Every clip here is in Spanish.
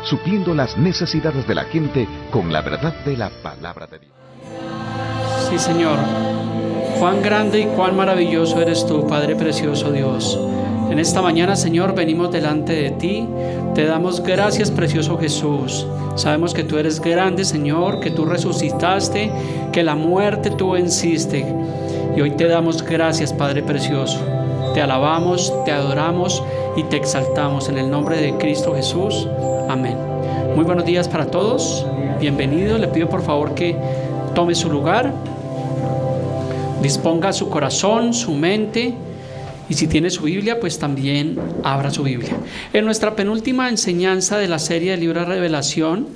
supliendo las necesidades de la gente con la verdad de la palabra de Dios. Sí, Señor. Cuán grande y cuán maravilloso eres tú, Padre precioso Dios. En esta mañana, Señor, venimos delante de ti. Te damos gracias, precioso Jesús. Sabemos que tú eres grande, Señor, que tú resucitaste, que la muerte tú venciste. Y hoy te damos gracias, Padre precioso. Te alabamos, te adoramos y te exaltamos en el nombre de Cristo Jesús. Amén. Muy buenos días para todos. Bienvenidos. Le pido por favor que tome su lugar, disponga su corazón, su mente. Y si tiene su Biblia, pues también abra su Biblia. En nuestra penúltima enseñanza de la serie del libro de Revelación,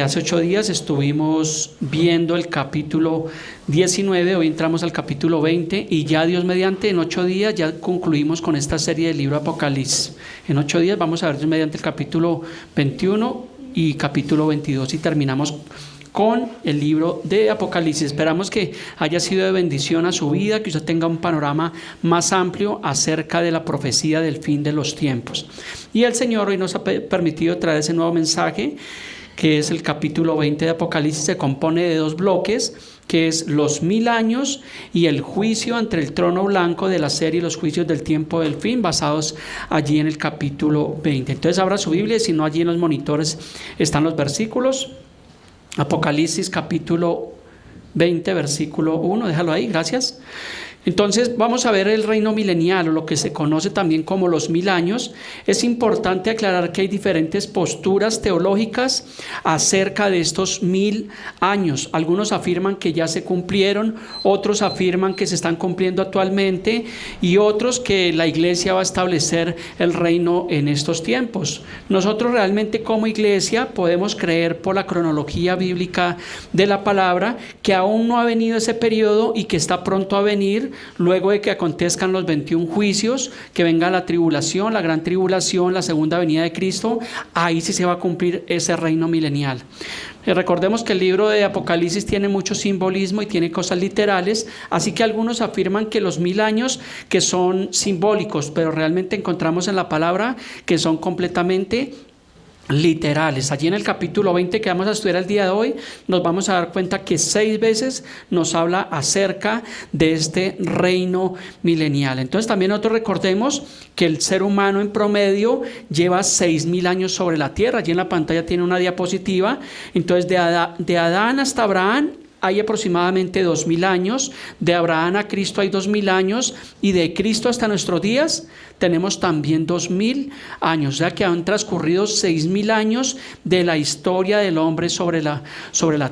hace 8 días estuvimos viendo el capítulo 19, hoy entramos al capítulo 20 y ya Dios mediante en 8 días ya concluimos con esta serie del libro Apocalipsis. En 8 días vamos a ver Dios mediante el capítulo 21 y capítulo 22 y terminamos con el libro de Apocalipsis. Esperamos que haya sido de bendición a su vida, que usted tenga un panorama más amplio acerca de la profecía del fin de los tiempos. Y el Señor hoy nos ha permitido traer ese nuevo mensaje, que es el capítulo 20 de Apocalipsis. Se compone de 2 bloques, que es los 1000 años y el juicio ante el trono blanco de la serie Los juicios del tiempo del fin, basados allí en el capítulo 20. Entonces abra su Biblia, si no allí en los monitores están los versículos. Apocalipsis capítulo 20, versículo 1, déjalo ahí, gracias. Entonces vamos a ver el reino milenial, o lo que se conoce también como los 1000 años. Es importante aclarar que hay diferentes posturas teológicas acerca de estos 1000 años. Algunos afirman que ya se cumplieron, otros afirman que se están cumpliendo actualmente y otros que la iglesia va a establecer el reino en estos tiempos. Nosotros realmente como iglesia podemos creer por la cronología bíblica de la palabra que aún no ha venido ese periodo y que está pronto a venir, luego de que acontezcan los 21 juicios, que venga la tribulación, la gran tribulación, la segunda venida de Cristo. Ahí sí se va a cumplir ese reino milenial. Recordemos que el libro de Apocalipsis tiene mucho simbolismo y tiene cosas literales, así que algunos afirman que los 1000 años que son simbólicos, pero realmente encontramos en la palabra que son completamente literales. Allí en el capítulo 20 que vamos a estudiar el día de hoy, nos vamos a dar cuenta que 6 veces nos habla acerca de este reino milenial. Entonces también nosotros recordemos que el ser humano en promedio lleva 6000 años sobre la tierra. Allí en la pantalla tiene una diapositiva. Entonces de Adán hasta Abraham hay aproximadamente 2000 años, de Abraham a Cristo hay 2000 años y de Cristo hasta nuestros días tenemos también 2000 años, o sea que han transcurrido 6000 años de la historia del hombre sobre la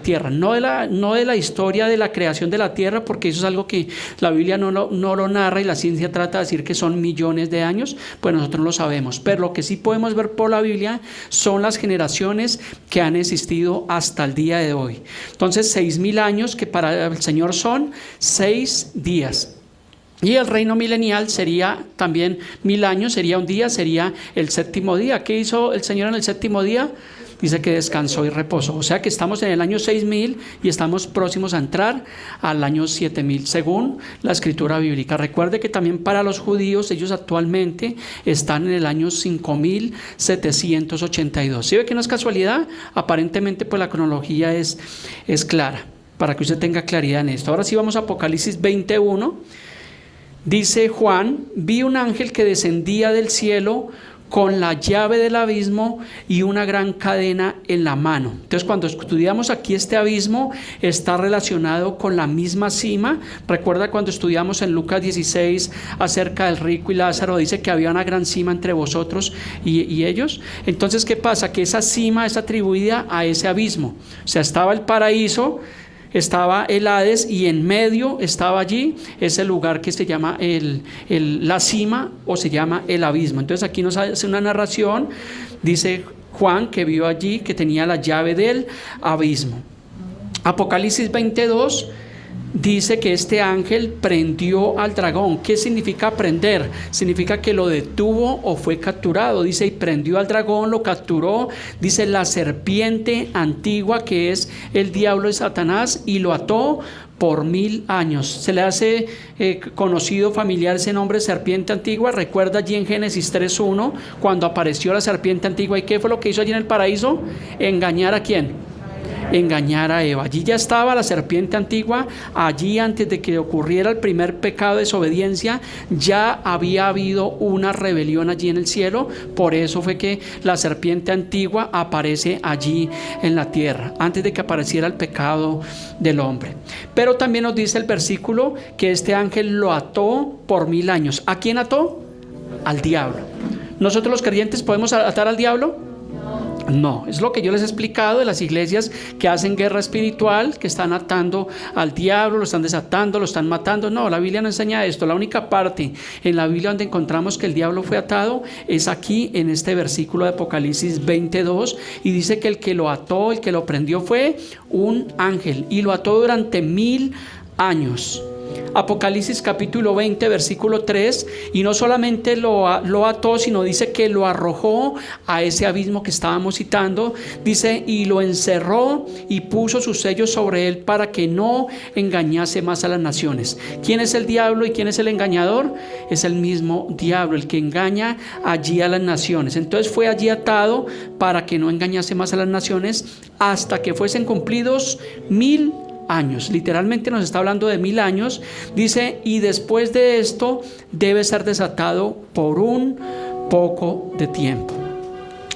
tierra, no de la historia de la creación de la tierra, porque eso es algo que la Biblia no lo narra y la ciencia trata de decir que son millones de años, pues nosotros no lo sabemos, pero lo que sí podemos ver por la Biblia son las generaciones que han existido hasta el día de hoy. Entonces 6000 años que para el Señor son 6 días. Y el reino milenial sería también 1000 años, sería un día, sería el 7º día. ¿Qué hizo el Señor en el 7º día? Dice que descansó y reposó. O sea que estamos en el año 6000 y estamos próximos a entrar al año 7000, según la escritura bíblica. Recuerde que también para los judíos, ellos actualmente están en el año 5782. ¿Sí ve que no es casualidad? Aparentemente pues la cronología es clara, para que usted tenga claridad en esto. Ahora sí vamos a Apocalipsis 21. Dice Juan: vi un ángel que descendía del cielo con la llave del abismo y una gran cadena en la mano. Entonces cuando estudiamos aquí este abismo está relacionado con la misma cima. Recuerda cuando estudiamos en Lucas 16 acerca del rico y Lázaro, dice que había una gran cima entre vosotros y ellos. Entonces ¿qué pasa? Que esa cima es atribuida a ese abismo. O sea, estaba el paraíso, estaba el Hades y en medio estaba allí ese lugar que se llama la cima, o se llama el abismo. Entonces aquí nos hace una narración, dice Juan que vio allí que tenía la llave del abismo. Apocalipsis 22 dice que este ángel prendió al dragón. ¿Qué significa prender? Significa que lo detuvo o fue capturado. Dice, y prendió al dragón, lo capturó. Dice, la serpiente antigua, que es el diablo y Satanás, y lo ató por 1000 años. Se le hace conocido, familiar ese nombre, serpiente antigua. Recuerda allí en Génesis 3:1, cuando apareció la serpiente antigua. ¿Y qué fue lo que hizo allí en el paraíso? ¿Engañar a quién? Engañar a Eva. Allí ya estaba la serpiente antigua. Allí, antes de que ocurriera el primer pecado de desobediencia, ya había habido una rebelión allí en el cielo. Por eso fue que la serpiente antigua aparece allí en la tierra, antes de que apareciera el pecado del hombre. Pero también nos dice el versículo que este ángel lo ató por 1000 años. ¿A quién ató? Al diablo. ¿Nosotros los creyentes podemos atar al diablo? No, es lo que yo les he explicado de las iglesias que hacen guerra espiritual, que están atando al diablo, lo están desatando, lo están matando. No, la Biblia no enseña esto. La única parte en la Biblia donde encontramos que el diablo fue atado es aquí en este versículo de Apocalipsis 22, y dice que el que lo ató, el que lo prendió fue un ángel, y lo ató durante 1000 años. Apocalipsis capítulo 20 versículo 3, y no solamente lo ató, sino dice que lo arrojó a ese abismo que estábamos citando. Dice, y lo encerró y puso sus sellos sobre él para que no engañase más a las naciones. ¿Quién es el diablo y quién es el engañador? Es el mismo diablo, el que engaña allí a las naciones. Entonces fue allí atado para que no engañase más a las naciones hasta que fuesen cumplidos 1000 años. Literalmente nos está hablando de 1000 años. Dice, y después de esto debe ser desatado por un poco de tiempo.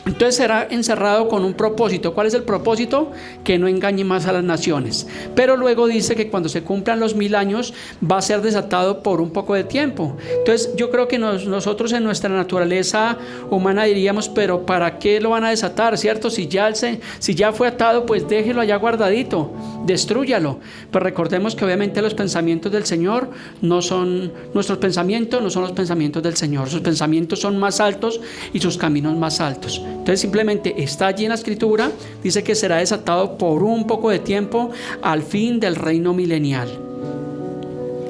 Entonces será encerrado con un propósito. ¿Cuál es el propósito? Que no engañe más a las naciones. Pero luego dice que cuando se cumplan los 1000 años va a ser desatado por un poco de tiempo. Entonces yo creo que nosotros en nuestra naturaleza humana diríamos, pero ¿para qué lo van a desatar? ¿Cierto? Si ya fue atado, pues déjelo allá guardadito, destrúyalo. Pero recordemos que obviamente los pensamientos del Señor no son nuestros pensamientos, no son los pensamientos del Señor. Sus pensamientos son más altos y sus caminos más altos. Entonces simplemente está allí en la escritura, dice que será desatado por un poco de tiempo al fin del reino milenial.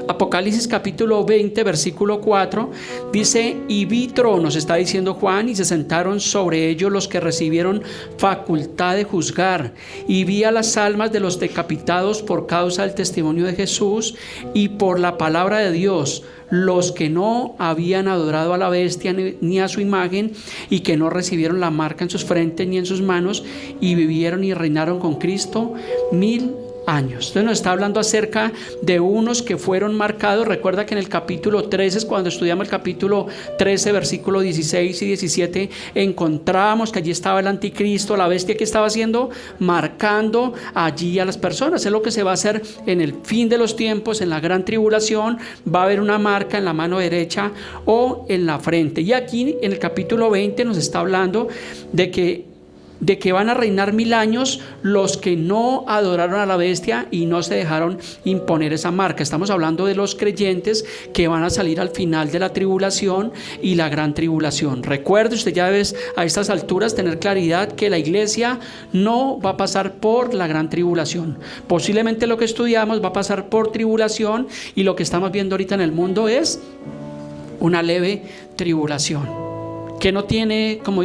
Apocalipsis capítulo 20 versículo 4 dice, y vi tronos, está diciendo Juan, y se sentaron sobre ellos los que recibieron facultad de juzgar, y vi a las almas de los decapitados por causa del testimonio de Jesús y por la palabra de Dios, los que no habían adorado a la bestia ni a su imagen, y que no recibieron la marca en sus frentes ni en sus manos, y vivieron y reinaron con Cristo 1000 años. Entonces nos está hablando acerca de unos que fueron marcados. Recuerda que en el capítulo 13, cuando estudiamos el capítulo 13 versículo 16 y 17, encontramos que allí estaba el anticristo, la bestia, que estaba haciendo, marcando allí a las personas. Es lo que se va a hacer en el fin de los tiempos, en la gran tribulación. Va a haber una marca en la mano derecha o en la frente. Y aquí en el capítulo 20 nos está hablando de que van a reinar 1000 años los que no adoraron a la bestia y no se dejaron imponer esa marca. Estamos hablando de los creyentes que van a salir al final de la tribulación y la gran tribulación. Recuerde, usted ya debe a estas alturas tener claridad que la iglesia no va a pasar por la gran tribulación. Posiblemente lo que estudiamos va a pasar por tribulación, y lo que estamos viendo ahorita en el mundo es una leve tribulación que no tiene, como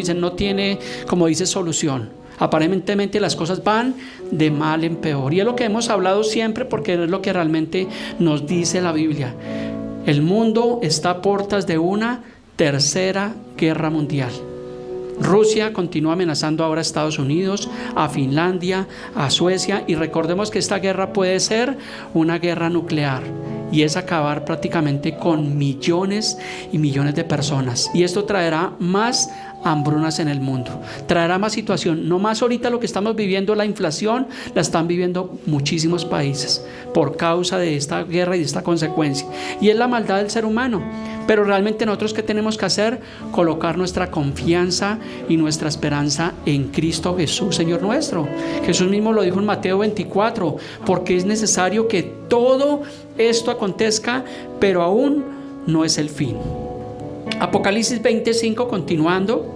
dice, solución. Aparentemente las cosas van de mal en peor, y es lo que hemos hablado siempre, porque es lo que realmente nos dice la Biblia. El mundo está a puertas de una tercera guerra mundial. Rusia continúa amenazando ahora a Estados Unidos, a Finlandia, a Suecia, y recordemos que esta guerra puede ser una guerra nuclear, y es acabar prácticamente con millones y millones de personas, y esto traerá más hambrunas en el mundo, traerá más situación. No más ahorita lo que estamos viviendo, la inflación, la están viviendo muchísimos países por causa de esta guerra y de esta consecuencia, y es la maldad del ser humano. Pero realmente nosotros, ¿qué tenemos que hacer? Colocar nuestra confianza y nuestra esperanza en Cristo Jesús, Señor nuestro. Jesús mismo lo dijo en Mateo 24, porque es necesario que todo esto acontezca, pero aún no es el fin. Apocalipsis 25, continuando,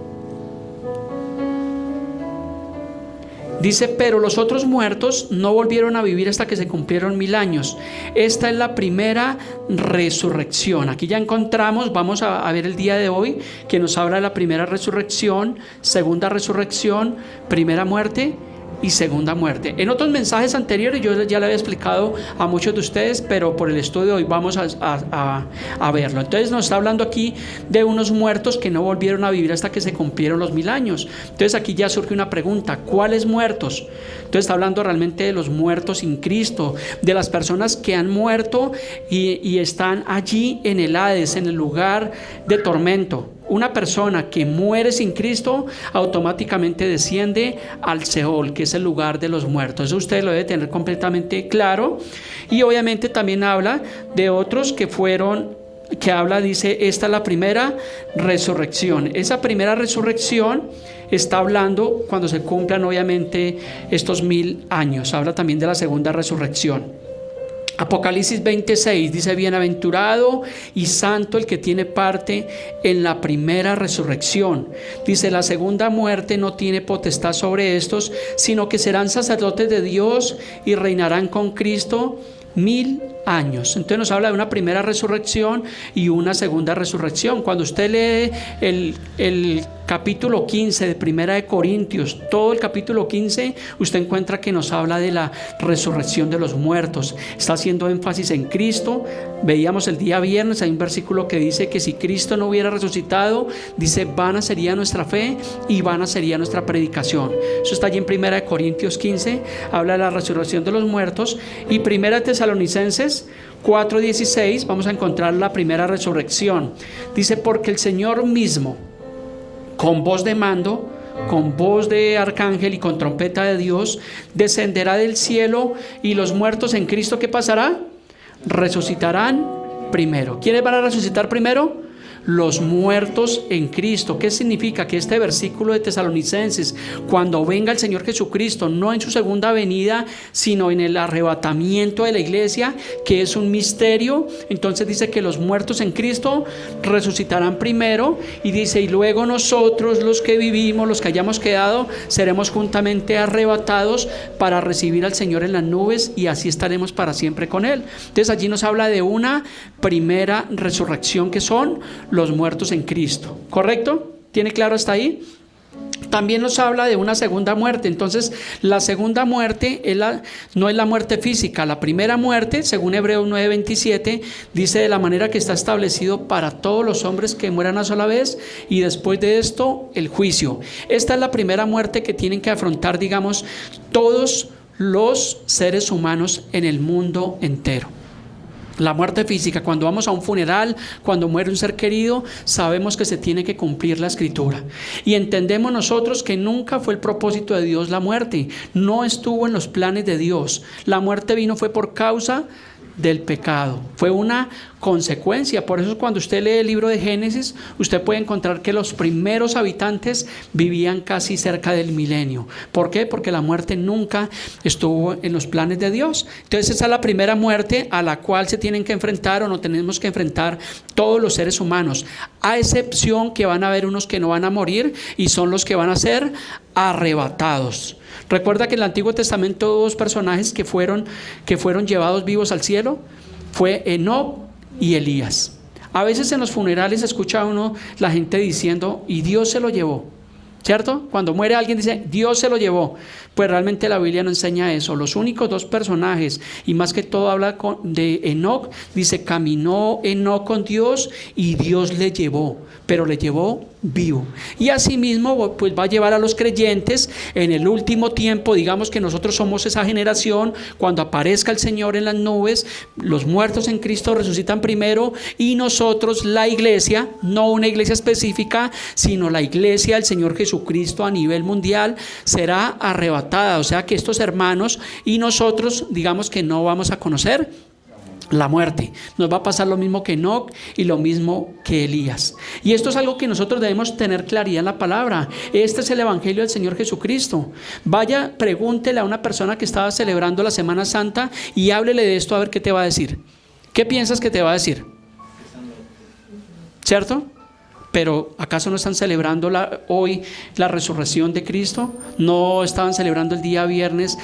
dice, pero los otros muertos no volvieron a vivir hasta que se cumplieron 1000 años. Esta es la primera resurrección. Aquí ya encontramos, vamos a ver el día de hoy, que nos habla de la primera resurrección, segunda resurrección, primera muerte y segunda muerte. En otros mensajes anteriores yo ya le había explicado a muchos de ustedes, pero por el estudio de hoy vamos a verlo. Entonces nos está hablando aquí de unos muertos que no volvieron a vivir hasta que se cumplieron los 1000 años. Entonces aquí ya surge una pregunta: ¿cuáles muertos? Entonces está hablando realmente de los muertos sin Cristo, de las personas que han muerto y están allí en el Hades, en el lugar de tormento. Una persona que muere sin Cristo automáticamente desciende al Seol, que es el lugar de los muertos. Eso usted lo debe tener completamente claro. Y obviamente también habla de otros dice, esta es la primera resurrección. Esa primera resurrección está hablando cuando se cumplan obviamente estos 1000 años. Habla también de la segunda resurrección. Apocalipsis 26 dice: bienaventurado y santo el que tiene parte en la primera resurrección. Dice: la segunda muerte no tiene potestad sobre estos, sino que serán sacerdotes de Dios y reinarán con Cristo 1000 años. Entonces nos habla de una primera resurrección y una segunda resurrección. Cuando usted lee el capítulo 15 de Primera de Corintios, todo el capítulo 15, usted encuentra que nos habla de la resurrección de los muertos. Está haciendo énfasis en Cristo. Veíamos el día viernes, hay un versículo que dice que si Cristo no hubiera resucitado, dice, vana sería nuestra fe y vana sería nuestra predicación. Eso está allí en Primera de Corintios 15, habla de la resurrección de los muertos. Y Primera de Tesalonicenses 4:16, vamos a encontrar la primera resurrección. Dice: porque el Señor mismo, con voz de mando, con voz de arcángel y con trompeta de Dios, descenderá del cielo, y los muertos en Cristo, ¿qué pasará? Resucitarán primero. ¿Quiénes van a resucitar primero? Los muertos en Cristo. ¿Qué significa? Que este versículo de Tesalonicenses, cuando venga el Señor Jesucristo, no en su segunda venida, sino en el arrebatamiento de la iglesia, que es un misterio, entonces dice que los muertos en Cristo resucitarán primero, y dice, y luego nosotros, los que vivimos, los que hayamos quedado, seremos juntamente arrebatados para recibir al Señor en las nubes, y así estaremos para siempre con Él. Entonces allí nos habla de una primera resurrección, que son los muertos en Cristo. ¿Correcto? ¿Tiene claro hasta ahí? También nos habla de una segunda muerte. Entonces, la segunda muerte no es la muerte física. La primera muerte, según Hebreos 9:27, dice de la manera que está establecido para todos los hombres que mueran a sola vez, y después de esto, el juicio. Esta es la primera muerte que tienen que afrontar, digamos, todos los seres humanos en el mundo entero. La muerte física, cuando vamos a un funeral, cuando muere un ser querido, sabemos que se tiene que cumplir la escritura. Y entendemos nosotros que nunca fue el propósito de Dios la muerte. No estuvo en los planes de Dios. La muerte fue por causa del pecado. Fue una consecuencia. Por eso cuando usted lee el libro de Génesis, usted puede encontrar que los primeros habitantes vivían casi cerca del milenio. ¿Por qué? Porque la muerte nunca estuvo en los planes de Dios. Entonces esa es la primera muerte a la cual se tienen que enfrentar, o no tenemos que enfrentar todos los seres humanos, a excepción que van a haber unos que no van a morir, y son los que van a ser arrebatados. Recuerda que en el Antiguo Testamento hubo dos personajes que fueron llevados vivos al cielo. Fue Enoc y Elías. A veces en los funerales escucha uno la gente diciendo, y Dios se lo llevó, ¿cierto? Cuando muere alguien dice, Dios se lo llevó. Pues realmente la Biblia no enseña eso. Los únicos dos personajes, y más que todo habla de Enoc, dice, caminó Enoc con Dios y Dios le llevó, pero le llevó vivo. Y asimismo pues va a llevar a los creyentes en el último tiempo. Digamos que nosotros somos esa generación. Cuando aparezca el Señor en las nubes, los muertos en Cristo resucitan primero, y nosotros, la iglesia, no una iglesia específica, sino la iglesia del Señor Jesucristo a nivel mundial, será arrebatada. O sea que estos hermanos y nosotros, digamos que no vamos a conocer la muerte. Nos va a pasar lo mismo que Enoc y lo mismo que Elías. Y esto es algo que nosotros debemos tener claridad en la palabra. Este es el evangelio del Señor Jesucristo. Vaya, pregúntele a una persona que estaba celebrando la Semana Santa y háblele de esto, a ver qué te va a decir. ¿Qué piensas que te va a decir? ¿Cierto? Pero ¿acaso no están celebrando hoy la resurrección de Cristo? ¿No estaban celebrando el día viernes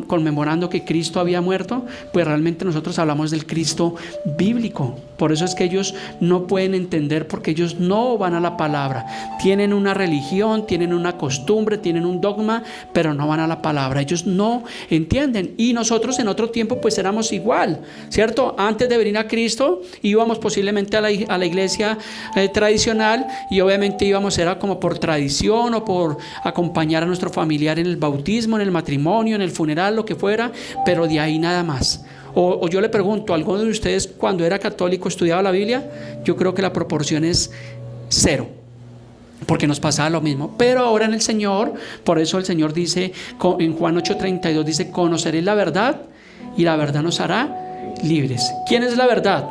conmemorando que Cristo había muerto? Pues realmente nosotros hablamos del Cristo bíblico. Por eso es que ellos no pueden entender, porque ellos no van a la palabra. Tienen una religión, tienen una costumbre, tienen un dogma, pero no van a la palabra. Ellos no entienden. Y nosotros en otro tiempo pues éramos igual, ¿cierto? Antes de venir a Cristo íbamos posiblemente a la iglesia tradicional, y obviamente íbamos, era como por tradición o por acompañar a nuestro familiar en el bautismo, en el matrimonio, en el funeral, lo que fuera, pero de ahí nada más. O yo le pregunto, ¿alguno de ustedes cuando era católico estudiaba la Biblia? Yo creo que la proporción es 0, porque nos pasaba lo mismo. Pero ahora en el Señor, por eso el Señor dice en Juan 8:32, dice: conoceréis la verdad y la verdad nos hará libres. ¿Quién es la verdad?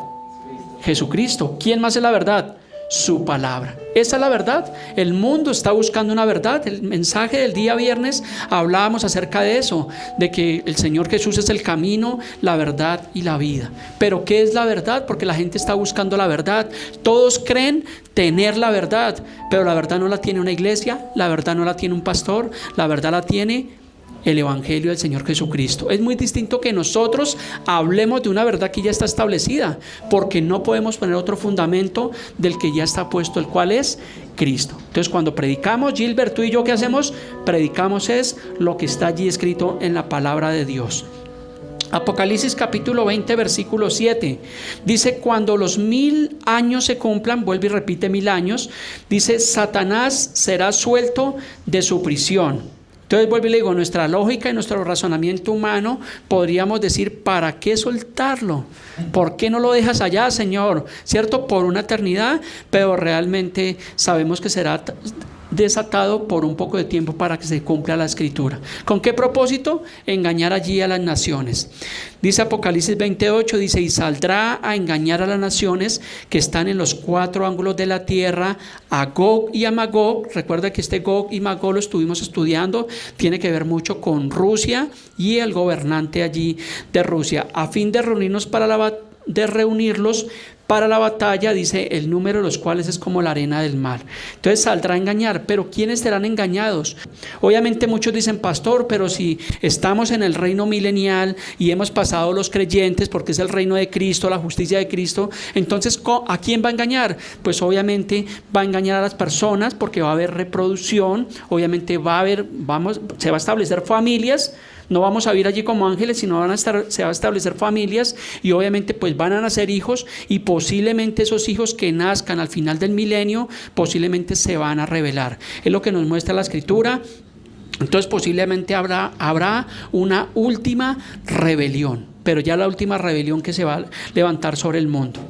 Jesucristo. ¿Quién más es la verdad? Su palabra. Esa es la verdad. El mundo está buscando una verdad. El mensaje del día viernes hablábamos acerca de eso, de que el Señor Jesús es el camino, la verdad y la vida. Pero ¿qué es la verdad? Porque la gente está buscando la verdad. Todos creen tener la verdad, pero la verdad no la tiene una iglesia, la verdad no la tiene un pastor, la verdad la tiene el Evangelio del Señor Jesucristo. Es muy distinto que nosotros hablemos de una verdad que ya está establecida, porque no podemos poner otro fundamento del que ya está puesto, el cual es Cristo. Entonces, cuando predicamos, Gilbert, tú y yo, ¿qué hacemos? Predicamos es lo que está allí escrito en la palabra de Dios. Apocalipsis capítulo 20 versículo 7 dice: cuando los 1000 años se cumplan, vuelve y repite 1000 años, dice: Satanás será suelto de su prisión. Entonces vuelvo y le digo, nuestra lógica y nuestro razonamiento humano podríamos decir: ¿para qué soltarlo? ¿Por qué no lo dejas allá, Señor? ¿Cierto? Por una eternidad, pero realmente sabemos que será desatado por un poco de tiempo para que se cumpla la escritura. ¿Con qué propósito? Engañar allí a las naciones. Dice Apocalipsis 28, dice: y saldrá a engañar a las naciones que están en los 4 ángulos de la tierra, a Gog y a Magog. Recuerda que este Gog y Magog lo estuvimos estudiando, tiene que ver mucho con Rusia y el gobernante allí de Rusia, a fin de reunirlos para la batalla, dice, el número de los cuales es como la arena del mar. Entonces saldrá a engañar, pero ¿quiénes serán engañados? Obviamente muchos dicen: pastor, pero si estamos en el reino milenial y hemos pasado los creyentes, porque es el reino de Cristo, la justicia de Cristo, entonces ¿a quién va a engañar? Pues obviamente va a engañar a las personas, porque va a haber reproducción, obviamente se va a establecer familias. No vamos a vivir allí como ángeles, sino se va a establecer familias, y obviamente pues van a nacer hijos, y posiblemente esos hijos que nazcan al final del milenio posiblemente se van a rebelar. Es lo que nos muestra la escritura. Entonces posiblemente habrá una última rebelión, pero ya la última rebelión que se va a levantar sobre el mundo.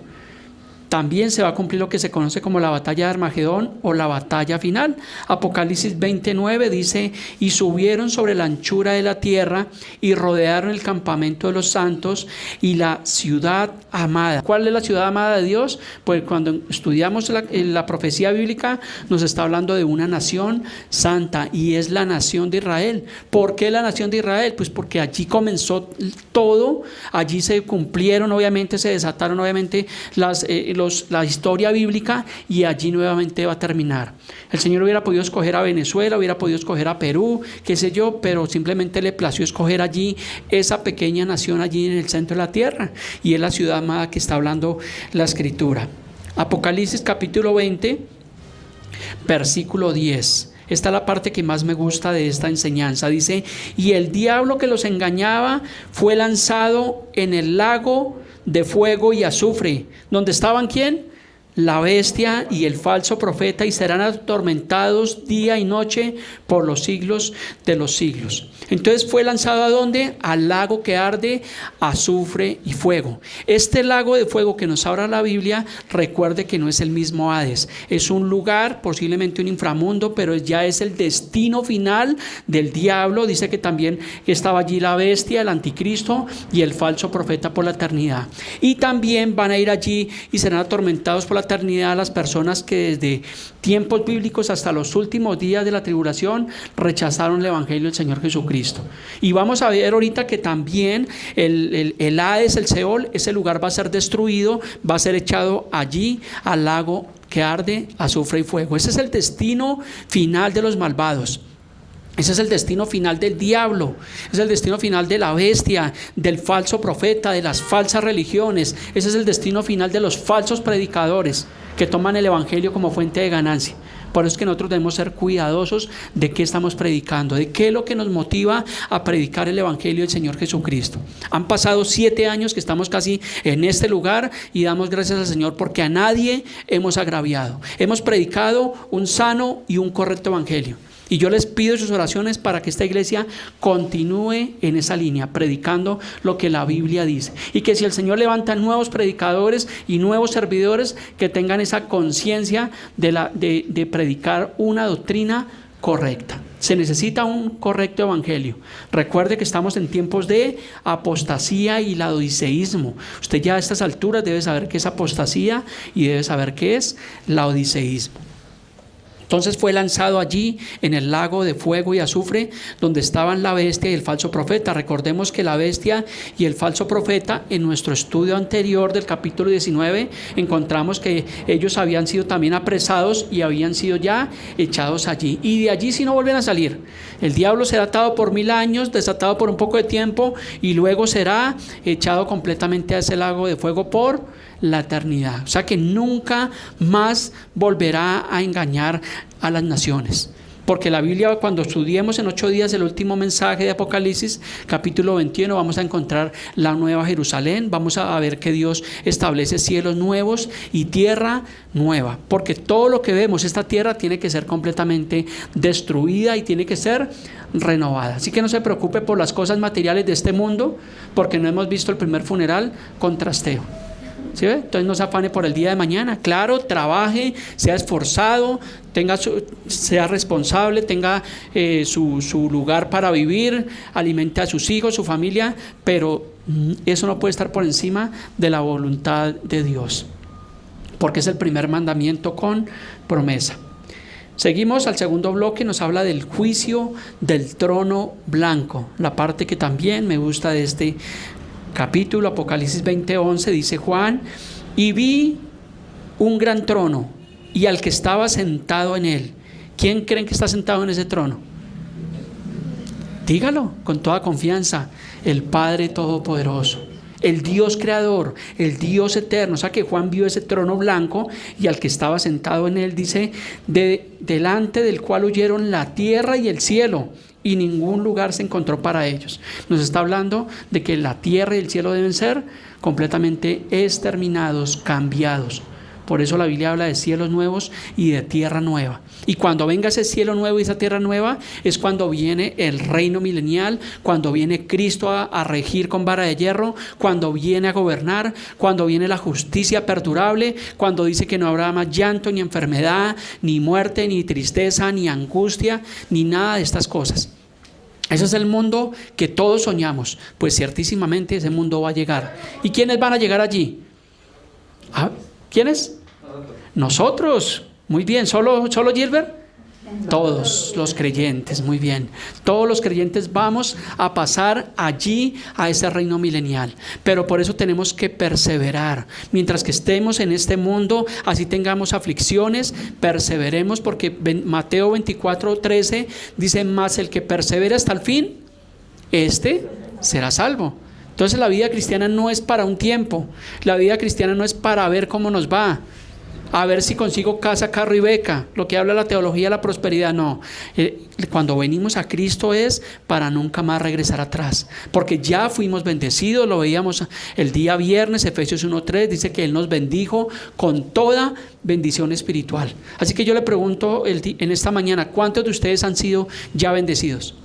También se va a cumplir lo que se conoce como la batalla de Armagedón o la batalla final. Apocalipsis 29 dice: y subieron sobre la anchura de la tierra y rodearon el campamento de los santos y la ciudad amada. ¿Cuál es la ciudad amada de Dios? Pues cuando estudiamos la profecía bíblica nos está hablando de una nación santa, y es la nación de Israel. ¿Por qué la nación de Israel? Pues porque allí comenzó todo, allí se cumplieron, obviamente se desataron obviamente la historia bíblica, y allí nuevamente va a terminar. El Señor hubiera podido escoger a Venezuela, hubiera podido escoger a Perú, qué sé yo, pero simplemente le plació escoger allí esa pequeña nación allí en el centro de la tierra, y es la ciudad amada que está hablando la escritura. Apocalipsis capítulo 20 versículo 10. Esta es la parte que más me gusta de esta enseñanza. Dice: y el diablo que los engañaba fue lanzado en el lago de fuego y azufre, donde estaban ¿quién? La bestia y el falso profeta, y serán atormentados día y noche por los siglos de los siglos. Entonces fue lanzado ¿a dónde? Al lago que arde azufre y fuego. Este lago de fuego que nos habla la Biblia, recuerde que no es el mismo Hades, es un lugar, posiblemente un inframundo, pero ya es el destino final del diablo. Dice que también estaba allí la bestia, el anticristo y el falso profeta por la eternidad, y también van a ir allí y serán atormentados por la eternidad las personas que desde tiempos bíblicos hasta los últimos días de la tribulación rechazaron el evangelio del Señor Jesucristo. Y vamos a ver ahorita que también el Hades, el Seol, ese lugar va a ser destruido, va a ser echado allí al lago que arde, azufre y fuego. Ese es el destino final de los malvados. Ese es el destino final del diablo, ese es el destino final de la bestia, del falso profeta, de las falsas religiones. Ese es el destino final de los falsos predicadores que toman el evangelio como fuente de ganancia. Por eso es que nosotros debemos ser cuidadosos de qué estamos predicando, de qué es lo que nos motiva a predicar el evangelio del Señor Jesucristo. Han pasado 7 años que estamos casi en este lugar y damos gracias al Señor porque a nadie hemos agraviado. Hemos predicado un sano y un correcto evangelio. Y yo les pido sus oraciones para que esta iglesia continúe en esa línea, predicando lo que la Biblia dice. Y que si el Señor levanta nuevos predicadores y nuevos servidores, que tengan esa conciencia de predicar una doctrina correcta. Se necesita un correcto evangelio. Recuerde que estamos en tiempos de apostasía y laodiceísmo. Usted ya a estas alturas debe saber qué es apostasía y debe saber qué es laodiceísmo. Entonces fue lanzado allí en el lago de fuego y azufre donde estaban la bestia y el falso profeta. Recordemos que la bestia y el falso profeta, en nuestro estudio anterior del capítulo 19 encontramos que ellos habían sido también apresados y habían sido ya echados allí, y de allí sí no vuelven a salir. El diablo será atado por 1000 años, desatado por un poco de tiempo, y luego será echado completamente a ese lago de fuego por la eternidad. O sea que nunca más volverá a engañar a las naciones. Porque la Biblia, cuando estudiemos en 8 días el último mensaje de Apocalipsis, capítulo 21, vamos a encontrar la nueva Jerusalén. Vamos a ver que Dios establece cielos nuevos y tierra nueva. Porque todo lo que vemos, esta tierra tiene que ser completamente destruida y tiene que ser renovada. Así que no se preocupe por las cosas materiales de este mundo, porque no hemos visto el primer funeral con trasteo. ¿Sí ve? Entonces no se afane por el día de mañana. Claro, trabaje, sea esforzado, sea responsable, tenga su lugar para vivir, alimente a sus hijos, su familia, pero eso no puede estar por encima de la voluntad de Dios, porque es el primer mandamiento con promesa. Seguimos al segundo bloque, nos habla del juicio del trono blanco, la parte que también me gusta de este capítulo. Apocalipsis 20:11 dice Juan: y vi un gran trono y al que estaba sentado en él. ¿Quién creen que está sentado en ese trono? Dígalo con toda confianza: el Padre Todopoderoso, el Dios creador, el Dios eterno. O sea que Juan vio ese trono blanco y al que estaba sentado en él, dice, delante del cual huyeron la tierra y el cielo, y ningún lugar se encontró para ellos. Nos está hablando de que la tierra y el cielo deben ser completamente exterminados, cambiados. Por eso la Biblia habla de cielos nuevos y de tierra nueva. Y cuando venga ese cielo nuevo y esa tierra nueva, es cuando viene el reino milenial, cuando viene Cristo a regir con vara de hierro, cuando viene a gobernar, cuando viene la justicia perdurable, cuando dice que no habrá más llanto, ni enfermedad, ni muerte, ni tristeza, ni angustia, ni nada de estas cosas. Ese es el mundo que todos soñamos. Pues ciertísimamente ese mundo va a llegar. ¿Y quiénes van a llegar allí? ¿Quiénes? Nosotros. Muy bien. ¿Solo Gilbert? Todos los creyentes, muy bien. Todos los creyentes vamos a pasar allí a ese reino milenial. Pero por eso tenemos que perseverar. Mientras que estemos en este mundo, así tengamos aflicciones, perseveremos, porque Mateo 24:13 dice: más el que persevera hasta el fin, este será salvo. Entonces la vida cristiana no es para un tiempo. La vida cristiana no es para ver cómo nos va, a ver si consigo casa, carro y beca, lo que habla la teología de la prosperidad. No, cuando venimos a Cristo es para nunca más regresar atrás, porque ya fuimos bendecidos. Lo veíamos el día viernes, Efesios 1:3 dice que Él nos bendijo con toda bendición espiritual. Así que yo le pregunto en esta mañana: ¿cuántos de ustedes han sido ya bendecidos?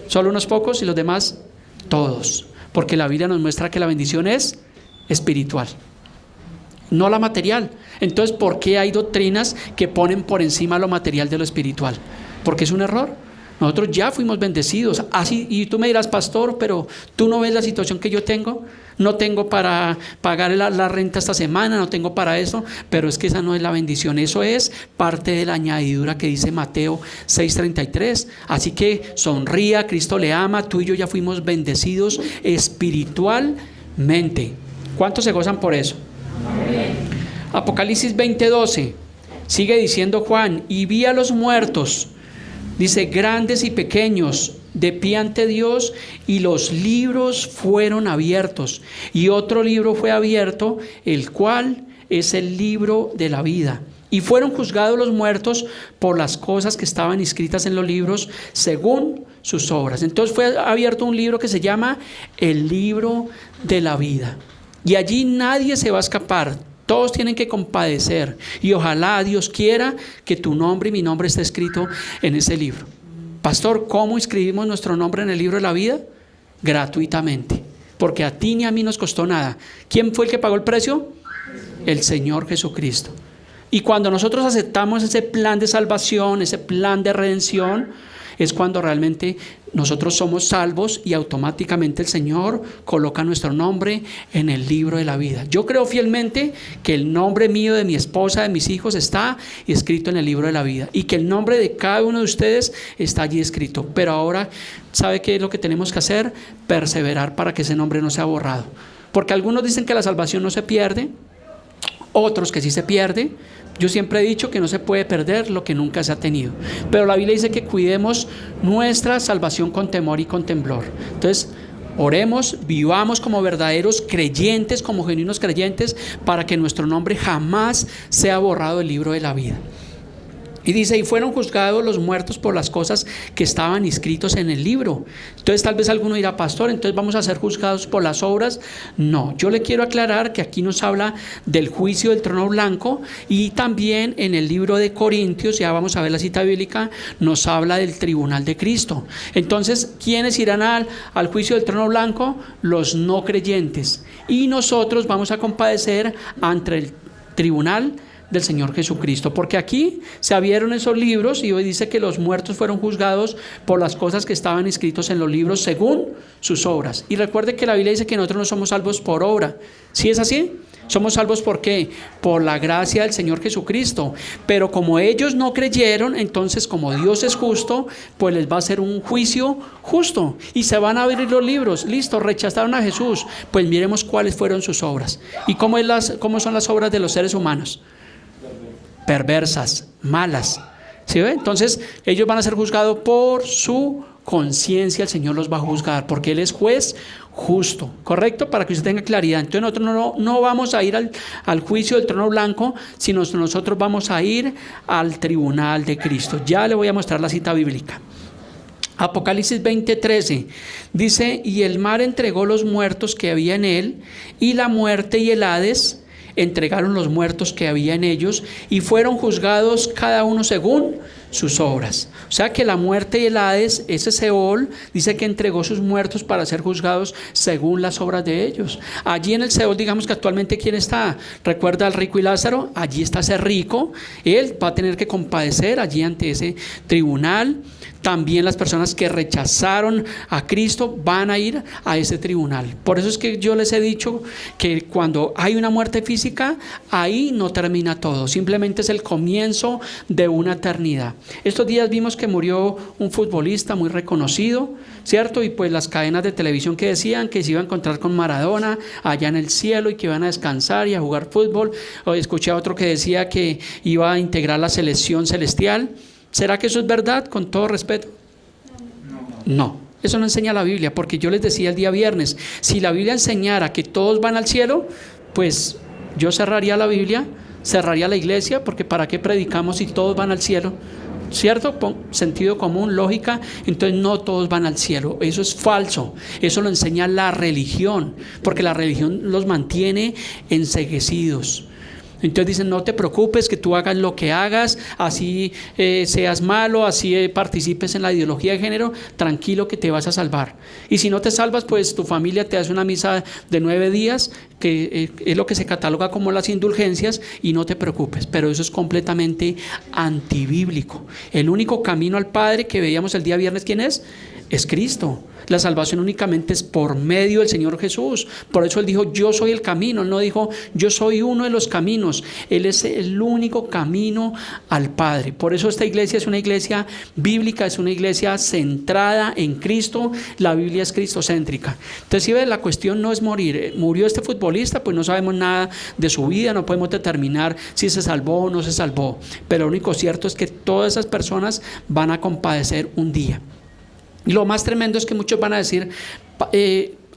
¿Solo unos pocos y los demás? Todos, porque la Biblia nos muestra que la bendición es espiritual, no la material. Entonces, ¿por qué hay doctrinas que ponen por encima lo material de lo espiritual? Porque es un error. Nosotros ya fuimos bendecidos. Así, y tú me dirás: pastor, pero tú no ves la situación que yo tengo. No tengo para pagar la renta esta semana, no tengo para eso. Pero es que esa no es la bendición. Eso es parte de la añadidura que dice Mateo 6:33. Así que sonría, Cristo le ama. Tú y yo ya fuimos bendecidos espiritualmente. ¿Cuántos se gozan por eso? Apocalipsis 20:12, sigue diciendo Juan, y vi a los muertos, dice, grandes y pequeños, de pie ante Dios, y los libros fueron abiertos, y otro libro fue abierto, el cual es el libro de la vida. Y fueron juzgados los muertos por las cosas que estaban escritas en los libros según sus obras. Entonces fue abierto un libro que se llama el libro de la vida. Y allí nadie se va a escapar. Todos tienen que compadecer. Y ojalá Dios quiera que tu nombre y mi nombre esté escrito en ese libro. Pastor, ¿cómo inscribimos nuestro nombre en el libro de la vida? Gratuitamente. Porque a ti ni a mí nos costó nada. ¿Quién fue el que pagó el precio? El Señor Jesucristo. Y cuando nosotros aceptamos ese plan de salvación, ese plan de redención, es cuando realmente nosotros somos salvos y automáticamente el Señor coloca nuestro nombre en el libro de la vida. Yo creo fielmente que el nombre mío, de mi esposa, de mis hijos está escrito en el libro de la vida y que el nombre de cada uno de ustedes está allí escrito. Pero ahora, ¿sabe qué es lo que tenemos que hacer? Perseverar para que ese nombre no sea borrado. Porque algunos dicen que la salvación no se pierde, otros que sí se pierde. Yo siempre he dicho que no se puede perder lo que nunca se ha tenido. Pero la Biblia dice que cuidemos nuestra salvación con temor y con temblor. Entonces, oremos, vivamos como verdaderos creyentes, como genuinos creyentes, para que nuestro nombre jamás sea borrado del libro de la vida. Y dice, y fueron juzgados los muertos por las cosas que estaban inscritos en el libro. Entonces tal vez alguno dirá, pastor, entonces vamos a ser juzgados por las obras. No, yo le quiero aclarar que aquí nos habla del juicio del trono blanco, y también en el libro de Corintios, ya vamos a ver la cita bíblica, nos habla del tribunal de Cristo. Entonces, ¿quiénes irán al juicio del trono blanco? Los no creyentes. Y nosotros vamos a compadecer ante el tribunal del Señor Jesucristo, porque aquí se abrieron esos libros y hoy dice que los muertos fueron juzgados por las cosas que estaban escritos en los libros según sus obras. Y recuerde que la Biblia dice que nosotros no somos salvos por obra. ¿Sí es así? Somos salvos ¿por qué? Por la gracia del Señor Jesucristo. Pero como ellos no creyeron, entonces como Dios es justo, pues les va a hacer un juicio justo y se van a abrir los libros. Listo, rechazaron a Jesús, pues miremos cuáles fueron sus obras y cómo son las obras de los seres humanos. Perversas, malas. ¿Sí ve? Entonces ellos van a ser juzgados por su conciencia. El Señor los va a juzgar porque Él es juez justo, ¿correcto? Para que usted tenga claridad. Entonces nosotros no vamos a ir al juicio del trono blanco, sino nosotros vamos a ir al tribunal de Cristo. Ya le voy a mostrar la cita bíblica. Apocalipsis 20:13 dice, y el mar entregó los muertos que había en él, y la muerte y el Hades entregaron los muertos que había en ellos, y fueron juzgados cada uno según sus obras. O sea que la muerte y el Hades, ese Seol, dice que entregó sus muertos para ser juzgados según las obras de ellos. Allí en el Seol, digamos que actualmente ¿quién está? ¿Recuerda al rico y Lázaro? Allí está ese rico. Él va a tener que compadecer allí ante ese tribunal. También las personas que rechazaron a Cristo van a ir a ese tribunal. Por eso es que yo les he dicho que cuando hay una muerte física, ahí no termina todo. Simplemente es el comienzo de una eternidad. Estos días vimos que murió un futbolista muy reconocido, ¿cierto? Y pues las cadenas de televisión que decían que se iba a encontrar con Maradona allá en el cielo y que iban a descansar y a jugar fútbol. O escuché a otro que decía que iba a integrar la selección celestial. ¿Será que eso es verdad, con todo respeto? No, eso no enseña la Biblia, porque yo les decía el día viernes, si la Biblia enseñara que todos van al cielo, pues yo cerraría la Biblia, cerraría la iglesia, porque ¿para qué predicamos si todos van al cielo? ¿Cierto? Sentido común, lógica. Entonces no todos van al cielo. Eso es falso. Eso lo enseña la religión, porque la religión los mantiene enceguecidos. Entonces dicen, no te preocupes, que tú hagas lo que hagas, así seas malo, así participes en la ideología de género, tranquilo que te vas a salvar. Y si no te salvas, pues tu familia te hace una misa de 9 días, que es lo que se cataloga como las indulgencias, y no te preocupes. Pero eso es completamente antibíblico. El único camino al Padre que veíamos el día viernes, ¿quién es? es Cristo. La salvación únicamente es por medio del Señor Jesús. Por eso Él dijo, yo soy el camino. Él no dijo, yo soy uno de los caminos. Él es el único camino al Padre. Por eso esta iglesia es una iglesia bíblica, es una iglesia centrada en Cristo. La Biblia es cristocéntrica. Entonces, si ves, la cuestión no es morir. Murió este futbolista, pues no sabemos nada de su vida, no podemos determinar si se salvó o no se salvó. Pero lo único cierto es que todas esas personas van a compadecer un día. Y lo más tremendo es que muchos van a decir,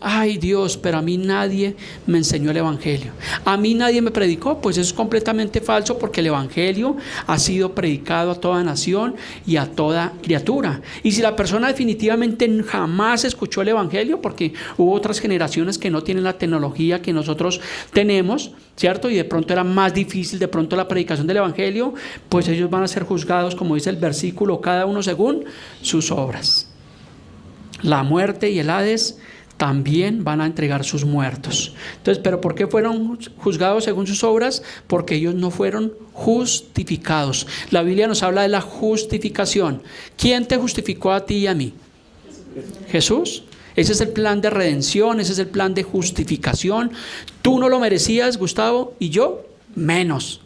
ay Dios, pero a mí nadie me enseñó el Evangelio, a mí nadie me predicó. Pues eso es completamente falso, porque el Evangelio ha sido predicado a toda nación y a toda criatura. Y si la persona definitivamente jamás escuchó el Evangelio, porque hubo otras generaciones que no tienen la tecnología que nosotros tenemos, ¿cierto? Y de pronto era más difícil de pronto la predicación del Evangelio, pues ellos van a ser juzgados, como dice el versículo, cada uno según sus obras. La muerte y el Hades también van a entregar sus muertos. Entonces, ¿pero por qué fueron juzgados según sus obras? Porque ellos no fueron justificados. La Biblia nos habla de la justificación. ¿Quién te justificó a ti y a mí? Jesús. Ese es el plan de redención, ese es el plan de justificación. Tú no lo merecías, Gustavo, y yo menos.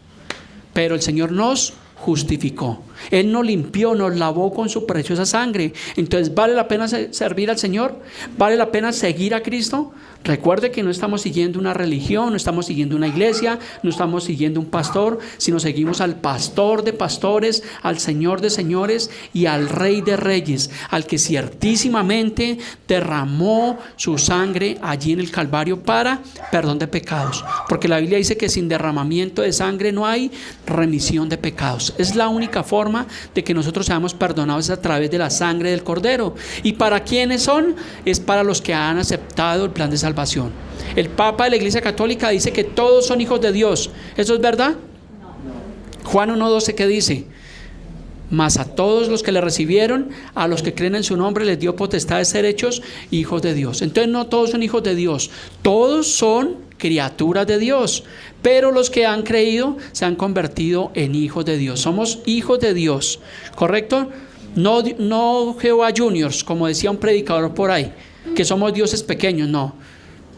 Pero el Señor nos justificó. Él nos limpió, nos lavó con su preciosa sangre. Entonces, ¿vale la pena servir al Señor? ¿Vale la pena seguir a Cristo? Recuerde que no estamos siguiendo una religión, no estamos siguiendo una iglesia, no estamos siguiendo un pastor, sino seguimos al pastor de pastores, al Señor de señores y al Rey de reyes, al que ciertísimamente derramó su sangre allí en el Calvario para perdón de pecados. Porque la Biblia dice que sin derramamiento de sangre no hay remisión de pecados. Es la única forma de que nosotros seamos perdonados a través de la sangre del Cordero. ¿Y para quiénes son? Es para los que han aceptado el plan de salvación. El Papa de la Iglesia Católica dice que todos son hijos de Dios. ¿Eso es verdad? No. Juan 1:12, ¿qué dice? Mas a todos los que le recibieron, a los que creen en su nombre, les dio potestad de ser hechos hijos de Dios. Entonces no todos son hijos de Dios, todos son criaturas de Dios, pero los que han creído se han convertido en hijos de Dios. Somos hijos de Dios, ¿correcto? No Jehová Juniors, como decía un predicador por ahí, que somos dioses pequeños, no.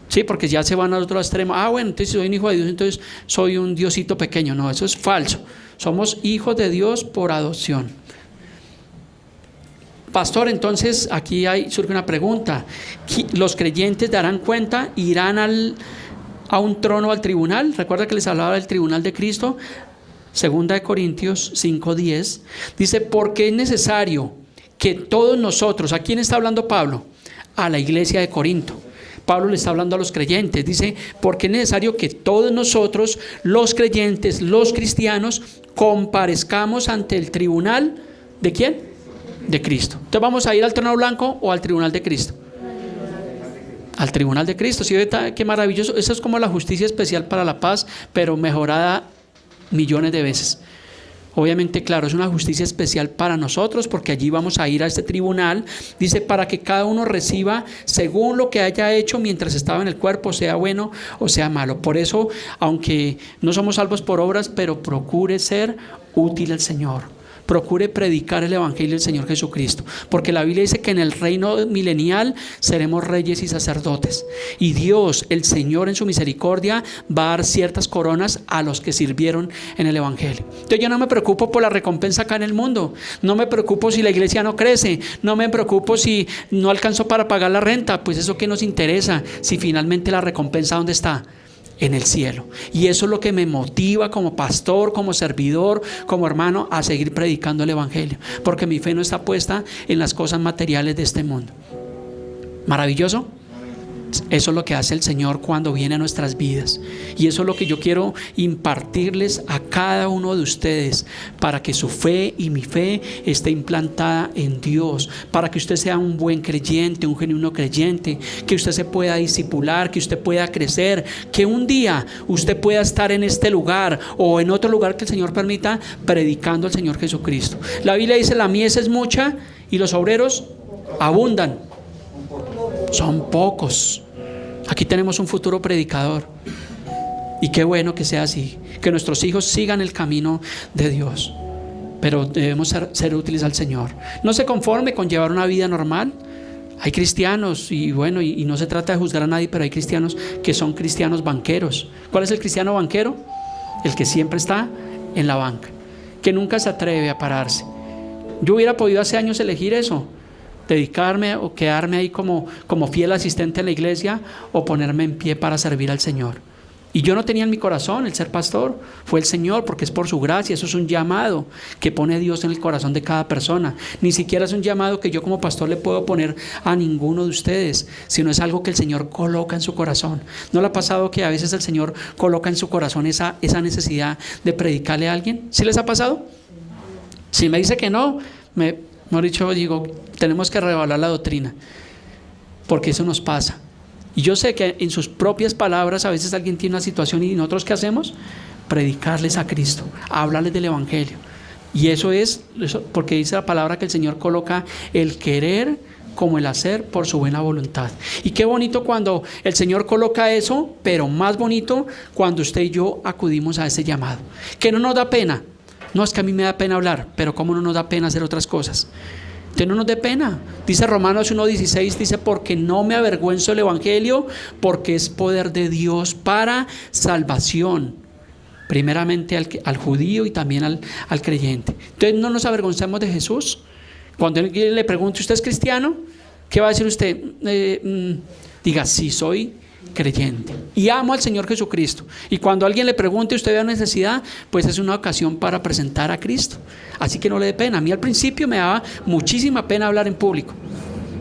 Sí, porque ya se van al otro extremo. Bueno, entonces si soy un hijo de Dios, entonces soy un diosito pequeño. No, eso es falso. Somos hijos de Dios por adopción. Pastor, entonces aquí surge una pregunta. ¿Los creyentes darán cuenta? ¿Irán a un trono, al tribunal? Recuerda que les hablaba del tribunal de Cristo. 2 Corintios 5:10 dice, porque es necesario que todos nosotros, ¿a quién está hablando Pablo? A la iglesia de Corinto. Pablo le está hablando a los creyentes, dice, porque es necesario que todos nosotros, los creyentes, los cristianos, comparezcamos ante el tribunal, ¿de quién? De Cristo. Entonces, ¿vamos a ir al trono blanco o al tribunal de Cristo? Al tribunal de Cristo. ¿Sí ve qué maravilloso? Eso es como la justicia especial para la paz, pero mejorada millones de veces. Obviamente, claro, es una justicia especial para nosotros, porque allí vamos a ir a este tribunal, dice, para que cada uno reciba según lo que haya hecho mientras estaba en el cuerpo, sea bueno o sea malo. Por eso, aunque no somos salvos por obras, pero procure ser útil al Señor. Procure predicar el Evangelio del Señor Jesucristo, porque la Biblia dice que en el reino milenial seremos reyes y sacerdotes, y Dios, el Señor, en su misericordia va a dar ciertas coronas a los que sirvieron en el Evangelio. Entonces yo no me preocupo por la recompensa acá en el mundo, no me preocupo si la iglesia no crece, no me preocupo si no alcanzó para pagar la renta. Pues eso, ¿qué nos interesa si finalmente la recompensa dónde está? En el cielo. Y eso es lo que me motiva como pastor, como servidor, como hermano, a seguir predicando el Evangelio, porque mi fe no está puesta en las cosas materiales de este mundo. ¿Maravilloso? Eso es lo que hace el Señor cuando viene a nuestras vidas, y eso es lo que yo quiero impartirles a cada uno de ustedes, para que su fe y mi fe esté implantada en Dios, para que usted sea un buen creyente, un genuino creyente, que usted se pueda discipular, que usted pueda crecer, que un día usted pueda estar en este lugar o en otro lugar que el Señor permita, predicando al Señor Jesucristo. La Biblia dice, la mies es mucha y los obreros abundan, son pocos. Aquí tenemos un futuro predicador, y qué bueno que sea así, que nuestros hijos sigan el camino de Dios, pero debemos ser útiles al Señor. No se conforme con llevar una vida normal, Hay cristianos, y bueno, y no se trata de juzgar a nadie, pero hay cristianos que son cristianos banqueros. ¿Cuál es el cristiano banquero? El que siempre está en la banca, que nunca se atreve a pararse. Yo hubiera podido hace años elegir eso, dedicarme o quedarme ahí como fiel asistente a la iglesia, o ponerme en pie para servir al Señor. Y yo no tenía en mi corazón el ser pastor, fue el Señor, porque es por su gracia. Eso es un llamado que pone Dios en el corazón de cada persona. Ni siquiera es un llamado que yo como pastor le puedo poner a ninguno de ustedes, sino es algo que el Señor coloca en su corazón. ¿No le ha pasado que a veces el Señor coloca en su corazón esa necesidad de predicarle a alguien? ¿Sí les ha pasado? Si me dice que no, mejor dicho, digo, tenemos que reevaluar la doctrina, porque eso nos pasa. Y yo sé que en sus propias palabras a veces alguien tiene una situación, y nosotros ¿qué hacemos? Predicarles a Cristo, hablarles del Evangelio. Y eso porque dice la palabra que el Señor coloca el querer como el hacer por su buena voluntad. Y qué bonito cuando el Señor coloca eso, pero más bonito cuando usted y yo acudimos a ese llamado, que no nos da pena. No, es que a mí me da pena hablar, pero ¿cómo no nos da pena hacer otras cosas? Que no nos dé pena. Dice Romanos 1:16, dice, porque no me avergüenzo del Evangelio, porque es poder de Dios para salvación, primeramente al judío y también al creyente. Entonces no nos avergonzamos de Jesús. Cuando alguien le pregunte, ¿usted es cristiano? ¿Qué va a decir usted? Diga, sí, soy creyente y amo al Señor Jesucristo. Y cuando alguien le pregunte, usted vea necesidad, pues es una ocasión para presentar a Cristo. Así que no le dé pena. A mí al principio me daba muchísima pena hablar en público,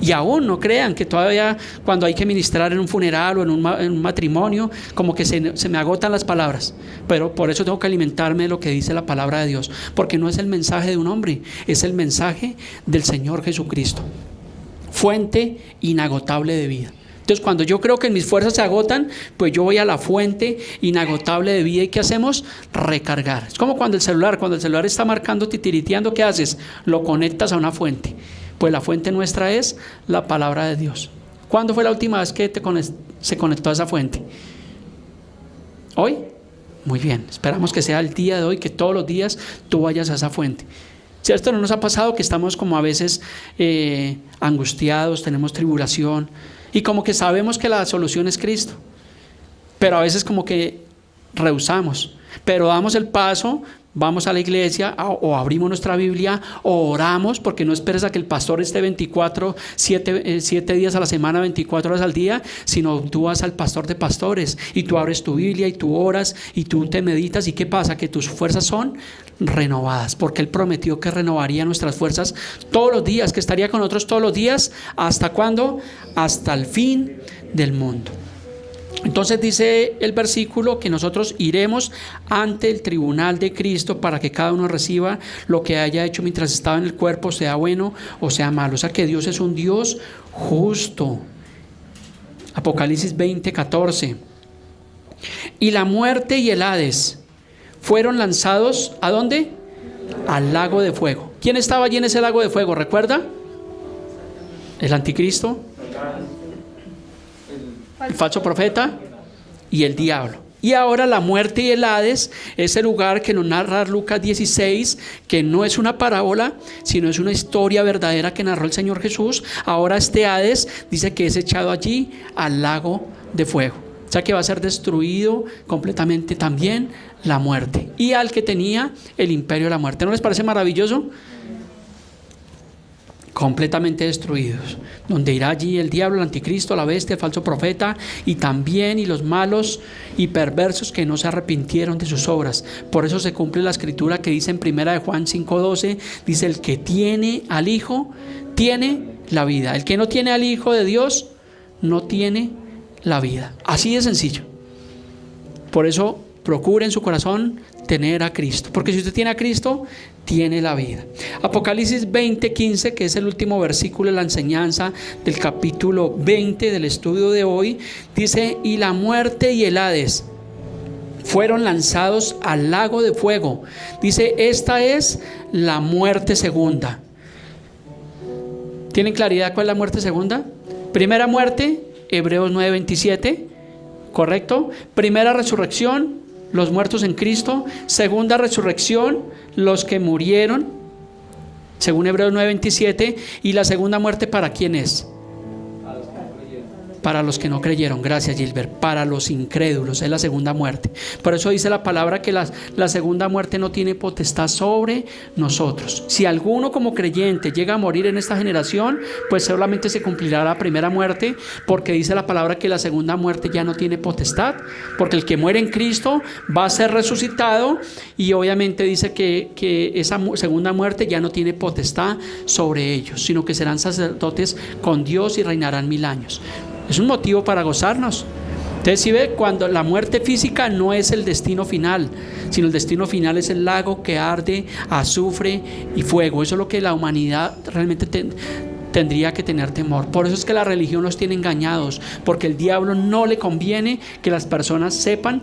y aún no crean que todavía cuando hay que ministrar en un funeral o en un matrimonio, como que se me agotan las palabras. Pero por eso tengo que alimentarme de lo que dice la palabra de Dios, porque no es el mensaje de un hombre, es el mensaje del Señor Jesucristo, fuente inagotable de vida. Entonces, cuando yo creo que mis fuerzas se agotan, pues yo voy a la fuente inagotable de vida. ¿Y qué hacemos? Recargar. Es como cuando el celular está marcando, titiriteando, ¿qué haces? Lo conectas a una fuente. Pues la fuente nuestra es la palabra de Dios. ¿Cuándo fue la última vez que se conectó a esa fuente? ¿Hoy? Muy bien. Esperamos que sea el día de hoy, que todos los días tú vayas a esa fuente. ¿Cierto? ¿No nos ha pasado que estamos como a veces angustiados, tenemos tribulación, y como que sabemos que la solución es Cristo, pero a veces como que rehusamos, pero damos el paso, vamos a la iglesia o abrimos nuestra Biblia o oramos, porque no esperes a que el pastor esté 7 días a la semana, 24 horas al día, sino tú vas al pastor de pastores y tú abres tu Biblia y tú oras y tú te meditas. ¿Y qué pasa? Que tus fuerzas son renovadas, porque Él prometió que renovaría nuestras fuerzas todos los días, que estaría con nosotros todos los días. ¿Hasta cuándo? Hasta el fin del mundo. Entonces dice el versículo que nosotros iremos ante el tribunal de Cristo para que cada uno reciba lo que haya hecho mientras estaba en el cuerpo, sea bueno o sea malo. O sea que Dios es un Dios justo. Apocalipsis 20:14. Y la muerte y el Hades fueron lanzados ¿a dónde? Al lago de fuego. ¿Quién estaba allí en ese lago de fuego? ¿Recuerda? El anticristo, el falso profeta y el diablo. Y ahora la muerte y el Hades es el lugar que nos narra Lucas 16, que no es una parábola, sino es una historia verdadera que narró el Señor Jesús. Ahora este Hades dice que es echado allí al lago de fuego. O sea que va a ser destruido completamente también la muerte y al que tenía el imperio de la muerte. ¿No les parece maravilloso? Completamente destruidos, donde irá allí el diablo, el anticristo, la bestia, el falso profeta y los malos y perversos que no se arrepintieron de sus obras. Por eso se cumple la escritura que dice en 1 Juan 5:12, dice: el que tiene al Hijo tiene la vida, el que no tiene al Hijo de Dios no tiene la vida. Así de sencillo. Por eso procure en su corazón tener a Cristo, porque si usted tiene a Cristo, tiene la vida. Apocalipsis 20:15, que es el último versículo de la enseñanza del capítulo 20 del estudio de hoy, dice: y la muerte y el Hades fueron lanzados al lago de fuego. Dice, esta es la muerte segunda. ¿Tienen claridad cuál es la muerte segunda? Primera muerte, Hebreos 9:27, ¿correcto? Primera resurrección, los muertos en Cristo. Segunda resurrección, los que murieron, según Hebreos 9:27. Y la segunda muerte, ¿para quién es? para los que no creyeron. Gracias, Gilbert. Para los incrédulos es la segunda muerte. Por eso dice la palabra que la segunda muerte no tiene potestad sobre nosotros. Si alguno como creyente llega a morir en esta generación, pues solamente se cumplirá la primera muerte, porque dice la palabra que la segunda muerte ya no tiene potestad, porque el que muere en Cristo va a ser resucitado, y obviamente dice que esa segunda muerte ya no tiene potestad sobre ellos, sino que serán sacerdotes con Dios y reinarán 1000 años. Es un motivo para gozarnos. Entonces, si ve, cuando la muerte física no es el destino final, sino el destino final es el lago que arde, azufre y fuego. Eso es lo que la humanidad realmente tendría que tener temor. Por eso es que la religión nos tiene engañados, porque el diablo no le conviene que las personas sepan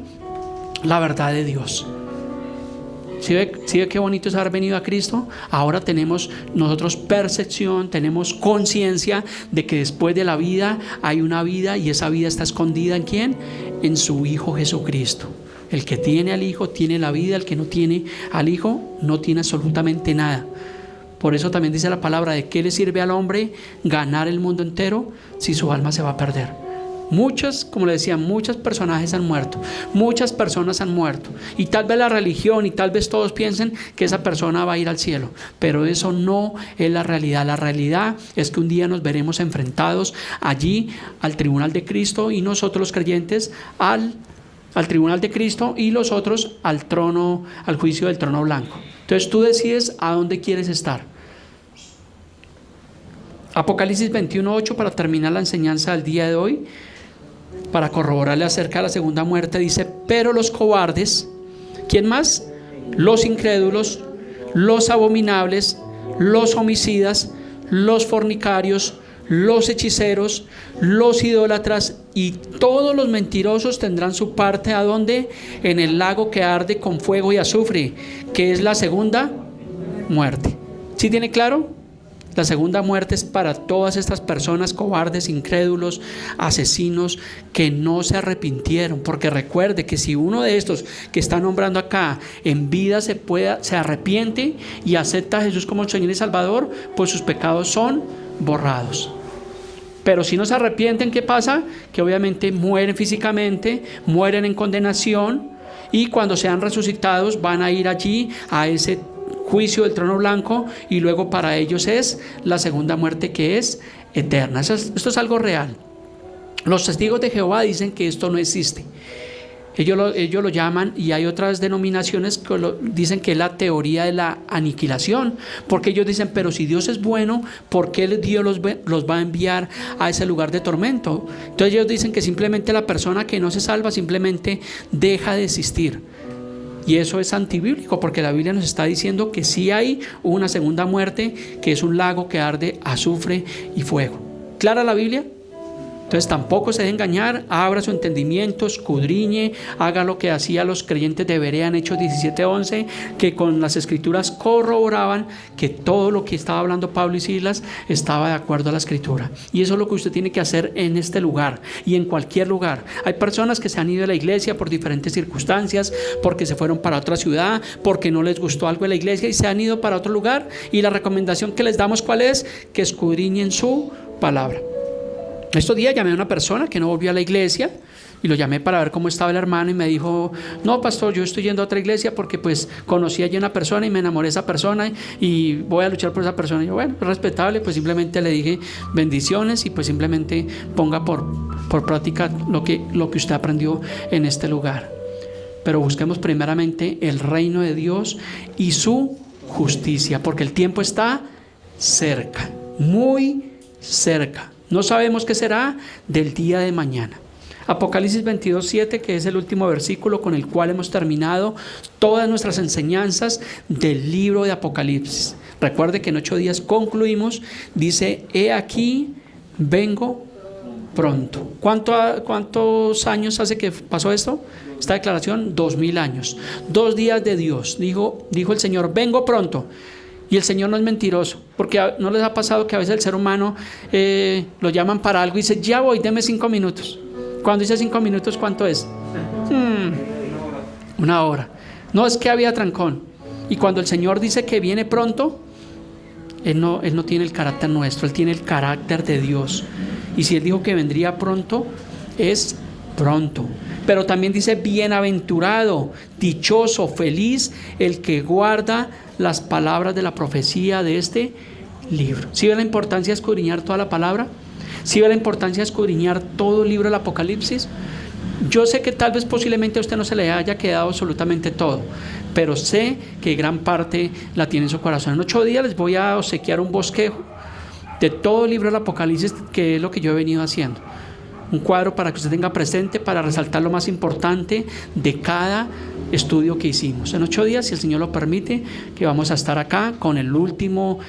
la verdad de Dios. ¿Sí ve qué bonito es haber venido a Cristo? Ahora tenemos nosotros percepción, tenemos conciencia de que después de la vida hay una vida, y esa vida está escondida ¿en quién? En su Hijo Jesucristo. El que tiene al Hijo tiene la vida, el que no tiene al Hijo no tiene absolutamente nada. Por eso también dice la palabra: ¿de qué le sirve al hombre ganar el mundo entero si su alma se va a perder? Muchas, como le decía, muchos personajes han muerto, muchas personas han muerto, y tal vez la religión y tal vez todos piensen que esa persona va a ir al cielo, pero eso no es la realidad. La realidad es que un día nos veremos enfrentados allí al tribunal de Cristo, y nosotros los creyentes al tribunal de Cristo, y los otros al trono, al juicio del trono blanco. Entonces tú decides a dónde quieres estar. Apocalipsis 21:8, para terminar la enseñanza del día de hoy, para corroborarle acerca de la segunda muerte, dice: pero los cobardes, ¿quién más? Los incrédulos, los abominables, los homicidas, los fornicarios, los hechiceros, los idólatras y todos los mentirosos tendrán su parte, ¿a dónde? En el lago que arde con fuego y azufre, que es la segunda muerte. ¿Sí tiene claro? La segunda muerte es para todas estas personas cobardes, incrédulos, asesinos, que no se arrepintieron. Porque recuerde que si uno de estos que está nombrando acá en vida se arrepiente y acepta a Jesús como el Señor y Salvador, pues sus pecados son borrados. Pero si no se arrepienten, ¿qué pasa? Que obviamente mueren físicamente, mueren en condenación, y cuando sean resucitados van a ir allí a ese juicio del trono blanco, y luego para ellos es la segunda muerte, que es eterna. Esto es algo real. Los testigos de Jehová dicen que esto no existe. Ellos lo llaman, y hay otras denominaciones que dicen que es la teoría de la aniquilación, porque ellos dicen: pero si Dios es bueno, ¿por qué Dios los va a enviar a ese lugar de tormento? Entonces ellos dicen que simplemente la persona que no se salva simplemente deja de existir. Y eso es antibíblico, porque la Biblia nos está diciendo que sí hay una segunda muerte, que es un lago que arde azufre y fuego. ¿Clara la Biblia? Entonces tampoco se deje engañar, abra su entendimiento, escudriñe, haga lo que hacían los creyentes de Berea en Hechos 17:11, que con las escrituras corroboraban que todo lo que estaba hablando Pablo y Silas estaba de acuerdo a la escritura. Y eso es lo que usted tiene que hacer en este lugar y en cualquier lugar. Hay personas que se han ido de la iglesia por diferentes circunstancias, porque se fueron para otra ciudad, porque no les gustó algo de la iglesia y se han ido para otro lugar, y la recomendación que les damos, ¿cuál es? Que escudriñen su palabra. Estos días llamé a una persona que no volvió a la iglesia, y lo llamé para ver cómo estaba el hermano, y me dijo: no, pastor, yo estoy yendo a otra iglesia porque pues conocí allí a una persona y me enamoré de esa persona y voy a luchar por esa persona. Y yo, bueno, es respetable. Pues simplemente le dije bendiciones, y pues simplemente ponga por práctica lo que usted aprendió en este lugar. Pero busquemos primeramente el reino de Dios y su justicia, porque el tiempo está cerca, muy cerca. No sabemos qué será del día de mañana. Apocalipsis 22:7, que es el último versículo con el cual hemos terminado todas nuestras enseñanzas del libro de Apocalipsis. Recuerde que en 8 días concluimos. Dice: he aquí, vengo pronto. ¿Cuántos años hace que pasó esto? Esta declaración, 2000 años. 2 días de Dios. Dijo el Señor: vengo pronto. Y el Señor no es mentiroso, porque ¿no les ha pasado que a veces el ser humano lo llaman para algo y dice: ya voy, deme 5 minutos? Cuando dice 5 minutos, ¿cuánto es? 1 hora. No, es que había trancón. Y cuando el Señor dice que viene pronto, Él no tiene el carácter nuestro, Él tiene el carácter de Dios. Y si Él dijo que vendría pronto, es pronto. Pero también dice: bienaventurado, dichoso, feliz el que guarda las palabras de la profecía de este libro. ¿Sí ve la importancia de escudriñar toda la palabra? ¿Sí ve la importancia de escudriñar todo el libro del Apocalipsis? Yo sé que tal vez posiblemente a usted no se le haya quedado absolutamente todo, pero sé que gran parte la tiene en su corazón. En 8 días les voy a obsequiar un bosquejo de todo el libro del Apocalipsis, que es lo que yo he venido haciendo. Un cuadro para que usted tenga presente, para resaltar lo más importante de cada estudio que hicimos. En 8 días, si el Señor lo permite, que vamos a estar acá con el último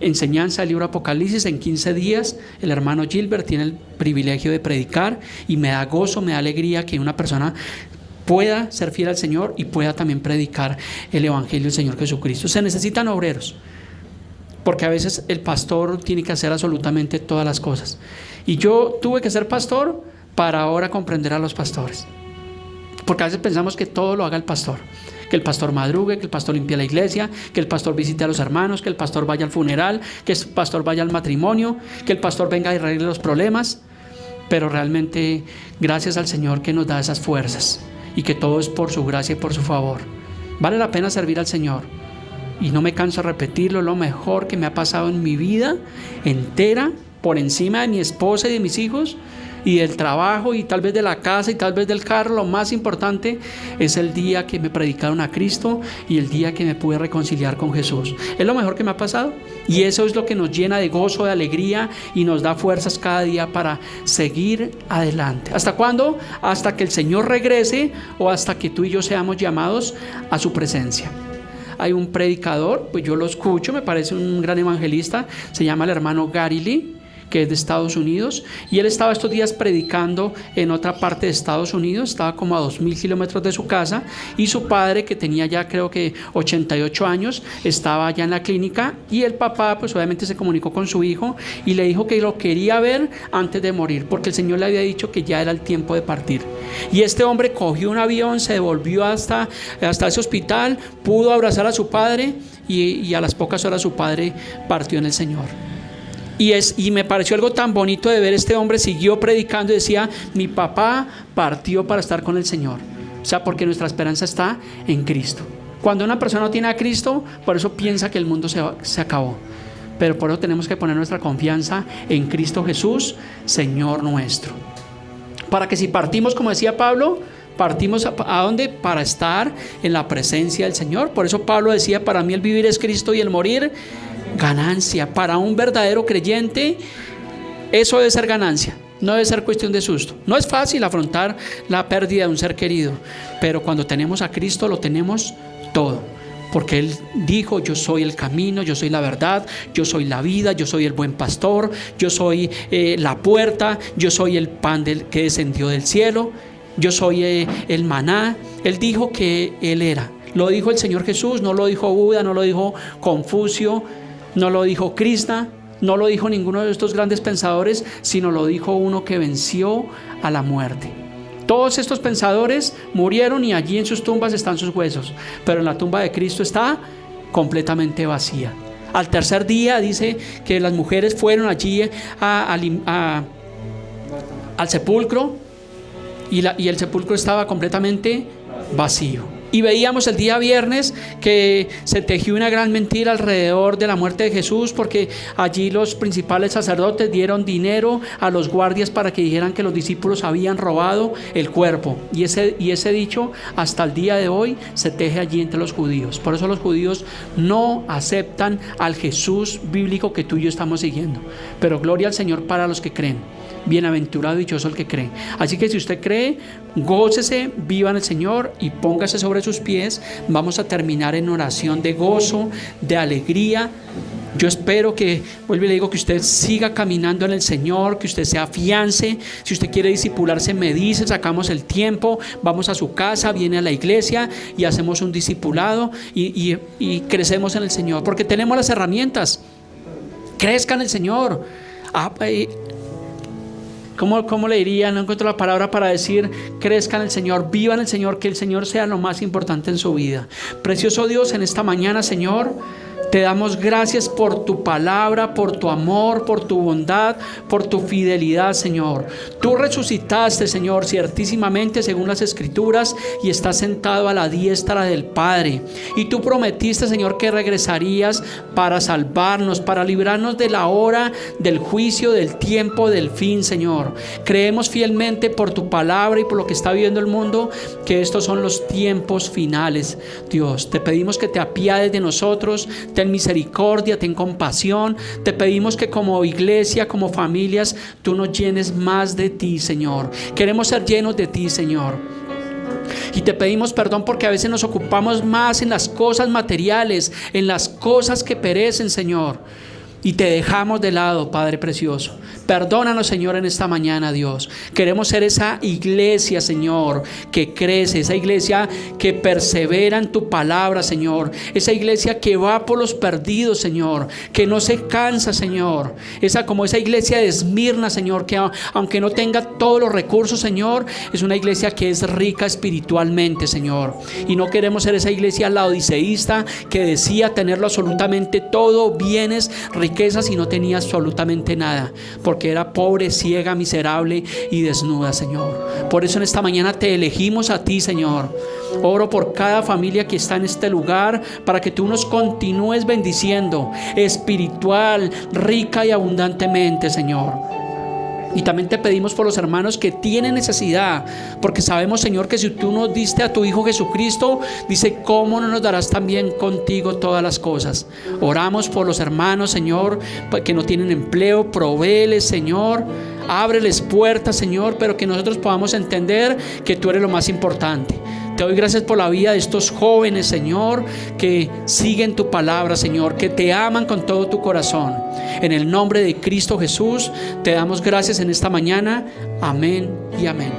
enseñanza del libro Apocalipsis. En 15 días el hermano Gilbert tiene el privilegio de predicar, y me da gozo, me da alegría que una persona pueda ser fiel al Señor y pueda también predicar el evangelio del Señor Jesucristo. Se necesitan obreros, porque a veces el pastor tiene que hacer absolutamente todas las cosas, y yo tuve que ser pastor para ahora comprender a los pastores, porque a veces pensamos que todo lo haga el pastor, que el pastor madrugue, que el pastor limpie la iglesia, que el pastor visite a los hermanos, que el pastor vaya al funeral, que el pastor vaya al matrimonio, que el pastor venga y arregle los problemas. Pero realmente gracias al Señor que nos da esas fuerzas, y que todo es por su gracia y por su favor. Vale la pena servir al Señor, y no me canso de repetirlo: lo mejor que me ha pasado en mi vida entera, por encima de mi esposa y de mis hijos y del trabajo y tal vez de la casa y tal vez del carro, lo más importante es el día que me predicaron a Cristo y el día que me pude reconciliar con Jesús. Es lo mejor que me ha pasado, y eso es lo que nos llena de gozo, de alegría, y nos da fuerzas cada día para seguir adelante. ¿Hasta cuándo? Hasta que el Señor regrese, o hasta que tú y yo seamos llamados a su presencia. Hay un predicador, pues yo lo escucho, me parece un gran evangelista, se llama el hermano Gary Lee, que es de Estados Unidos, y él estaba estos días predicando en otra parte de Estados Unidos. Estaba como a 2,000 kilómetros de su casa, y su padre, que tenía ya creo que 88 años, estaba allá en la clínica, y el papá pues obviamente se comunicó con su hijo y le dijo que lo quería ver antes de morir, porque el Señor le había dicho que ya era el tiempo de partir. Y este hombre cogió un avión, se devolvió hasta ese hospital, pudo abrazar a su padre, y a las pocas horas su padre partió en el Señor. Y me pareció algo tan bonito de ver: este hombre siguió predicando y decía: mi papá partió para estar con el Señor. O sea, porque nuestra esperanza está en Cristo. Cuando una persona no tiene a Cristo, por eso piensa que el mundo se acabó. Pero por eso tenemos que poner nuestra confianza en Cristo Jesús, Señor nuestro. Para que si partimos, como decía Pablo, partimos ¿a dónde? Para estar en la presencia del Señor. Por eso Pablo decía: para mí el vivir es Cristo y el morir ganancia. Para un verdadero creyente eso debe ser ganancia, no debe ser cuestión de susto. No es fácil afrontar la pérdida de un ser querido, pero cuando tenemos a Cristo lo tenemos todo, porque Él dijo: yo soy el camino, yo soy la verdad, yo soy la vida, yo soy el buen pastor, yo soy la puerta, yo soy el pan que descendió del cielo, yo soy el maná. Él dijo que Él era. Lo dijo el Señor Jesús, no lo dijo Buda, no lo dijo Confucio, no lo dijo Krishna, no lo dijo ninguno de estos grandes pensadores, sino lo dijo uno que venció a la muerte. Todos estos pensadores murieron, y allí en sus tumbas están sus huesos, pero en la tumba de Cristo está completamente vacía. Al tercer día dice que las mujeres fueron allí al sepulcro, y el sepulcro estaba completamente vacío. Y veíamos el día viernes que se tejió una gran mentira alrededor de la muerte de Jesús, porque allí los principales sacerdotes dieron dinero a los guardias para que dijeran que los discípulos habían robado el cuerpo. Y ese dicho hasta el día de hoy se teje allí entre los judíos. Por eso los judíos no aceptan al Jesús bíblico que tú y yo estamos siguiendo. Pero gloria al Señor para los que creen. Bienaventurado y dichoso el que cree. Así que si usted cree, gócese, viva en el Señor y póngase sobre sus pies. Vamos a terminar en oración de gozo, de alegría. Yo espero que, vuelvo y le digo, que usted siga caminando en el Señor, que usted se afiance. Si usted quiere discipularse, me dice, sacamos el tiempo, vamos a su casa, viene a la iglesia y hacemos un discipulado y crecemos en el Señor, porque tenemos las herramientas. Crezca en el Señor. ¿Cómo le diría? No encuentro la palabra para decir crezca en el Señor, viva en el Señor, que el Señor sea lo más importante en su vida. Precioso Dios, en esta mañana, Señor, Te damos gracias por tu palabra, por tu amor, por tu bondad, por tu fidelidad, Señor. Tú resucitaste, Señor, ciertísimamente según las Escrituras, y estás sentado a la diestra del Padre. Y tú prometiste, Señor, que regresarías para salvarnos, para librarnos de la hora del juicio, del tiempo, del fin, Señor. Creemos fielmente por tu palabra y por lo que está viviendo el mundo, que estos son los tiempos finales. Dios, te pedimos que te apiades de nosotros, ten misericordia, ten compasión. Te pedimos que como iglesia, como familias, tú nos llenes más de ti, Señor. Queremos ser llenos de ti, Señor. Y te pedimos perdón porque a veces nos ocupamos más en las cosas materiales, en las cosas que perecen, Señor, y te dejamos de lado, Padre precioso. Perdónanos, Señor, en esta mañana, Dios. Queremos ser esa iglesia, Señor, que crece, esa iglesia que persevera en tu palabra, Señor. Esa iglesia que va por los perdidos, Señor, que no se cansa, Señor. Como esa iglesia de Esmirna, Señor, que aunque no tenga todos los recursos, Señor, es una iglesia que es rica espiritualmente, Señor. Y no queremos ser esa iglesia laodiceísta que decía tenerlo absolutamente todo, bienes, riquezas, y no tenía absolutamente nada, porque era pobre, ciega, miserable y desnuda, Señor. Por eso en esta mañana te elegimos a ti, Señor. Oro por cada familia que está en este lugar, para que tú nos continúes bendiciendo espiritual, rica y abundantemente, Señor. Y también te pedimos por los hermanos que tienen necesidad, porque sabemos, Señor, que si tú nos diste a tu Hijo Jesucristo, dice, ¿cómo no nos darás también contigo todas las cosas? Oramos por los hermanos, Señor, que no tienen empleo. Provéeles, Señor. Ábreles puertas, Señor, pero que nosotros podamos entender que tú eres lo más importante. Te doy gracias por la vida de estos jóvenes, Señor, que siguen tu palabra, Señor, que te aman con todo tu corazón. En el nombre de Cristo Jesús, te damos gracias en esta mañana. Amén y amén.